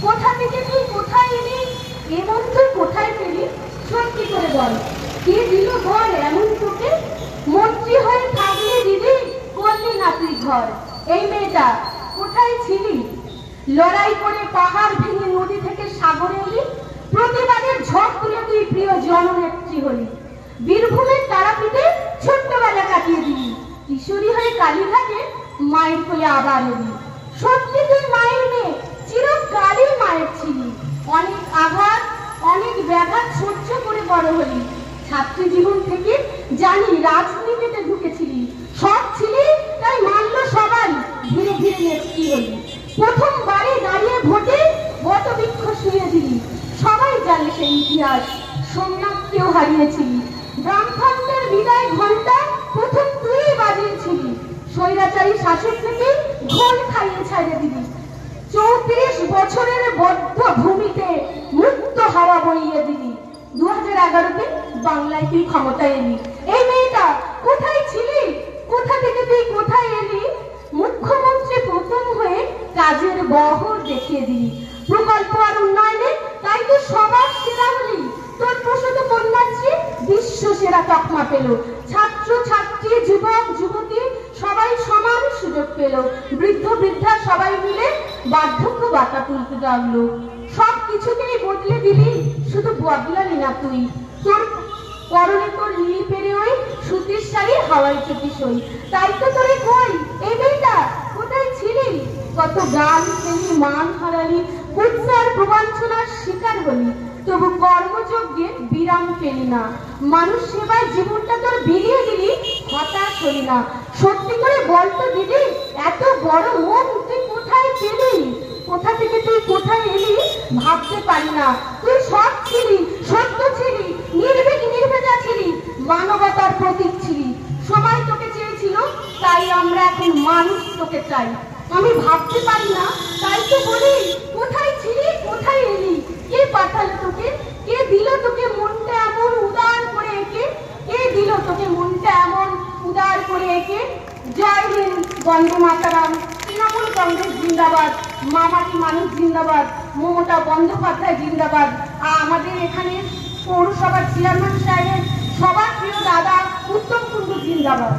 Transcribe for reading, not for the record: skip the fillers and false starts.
কোথা থেকে তুই কোথায় এলি, এমন তুই কোথায় পেলি, সত্যি করে বল। কে দিল ঘর এমন তোকে, মন্ত্রী হয়ে থাকলে দিদি করলি না তুই ঘর। এই মেয়েটা কোথায় ছিলি, লড়াই করে পাহাড় ভেঙে নদী থেকে সাগরে এলি, প্রতিবাদের ঝড় তুলে তুই প্রিয় জননেত্রী হলি। বীরভূমের তারাপীঠে ছোট্টবেলা কাটিয়ে দিলি, কিশোরী হয়ে কালীঘাটে মায়ের কোলে আবার এলি। সত্যি তুই মায়ের মেয়ে, চিরকালই মায়ের ছিলি। অনেক আঘাত অনেক ব্যাঘাত সহ্য করে বড় হলি। ছাত্রী জীবন থেকে জানি রাজনীতিতে ঢুকেছিলি, সব ছিলি তাই মানল সবাই, ধীরে ধীরে নেত্রী হলি। প্রথমবারে দাঁড়িয়ে ভোটে বটবৃক্ষ শুয়ে দিলি, সবাই জানে সেই ইতিহাস, সোমনাথকেও হারিয়েছিলি। ব্রাহ্মণদের বিদায় ঘন্টা প্রথম তুই বাজিয়েছিলি, স্বৈরাচারী শাসক থেকে ঘোল খাইয়ে ছাড়িয়ে দিলি। 34 বছরের বদ্ধ ভূমিতে মুক্ত হাওয়া বইয়ে দিলি। 2011-তে বাংলায় তুই ক্ষমতায় এলি। এই মেয়েটা কোথায় ছিলি, কোথা থেকে তুই কোথায় এলি, মুখ্যমন্ত্রী প্রথম হয়ে কাজের বহর দেখিয়ে দিলি। প্রকল্প আর উন্নয়নে তাই তো সবার সেরা হলি। তোর প্রসূত কন্যাশ্রী বিশ্ব সেরা তকমা পেল। ছাত্র ছাত্রী যুবক যুবতী সবাই সমান সুযোগ পেল। বৃদ্ধ বৃদ্ধা সবাই মিলে বার্ধক্য ভাতা তুলতে লাগলো। সব কিছুকেই বদলে দিলি, শুধু বদলালি না তুই। তোর পরনে তোর নীল পেরে ওই সুতির শাড়ি হাওয়াই চটি সই। তাই তো তোরে কই, এই মেয়েটা কোথায় ছিলি, কত গান খেলি, মান হারালি, কুৎসার প্রবঞ্চনার শিকার হলি, তবু কর্মযজ্ঞে বিরাম পেলি না। মানুষ সেবায় জীবনটা তোর বিলিয়ে দিলি, হতাশ হলি না। সত্যি করে বলতো দিদি, এত বড় মন তুই কোথায় পেলি, কোথা থেকে তুই কোথায় এলি ভাবতে পারি না। তুই সৎ ছিলি, সত্য ছিলি, নির্ভীক নির্ভেজা ছিলি, মানবতার প্রতীক ছিলি। সবাই তোকে চেয়েছিল, তাই আমরা এখন মানুষ তোকে চাই। আমি ভাবতে পারি না, তাই তো বলি, কোথায় ছিলি কোথায় এলি, কে পাঠালো তোকে, কে দিল তোকে মনটা এমন উদার করে এঁকে, কে দিল তোকে মনটা এমন উদার করে এঁকে। জয় হিন্দ, বন্দে মাতরম, তৃণমূল কংগ্রেস জিন্দাবাদ, মামাটি মানুষ জিন্দাবাদ, মমতা বন্দ্যোপাধ্যায় জিন্দাবাদ। আমাদের এখানে পৌরসভার চেয়ারম্যান সাহেবের সবার প্রিয় দাদা উত্তম কুণ্ডু জিন্দাবাদ।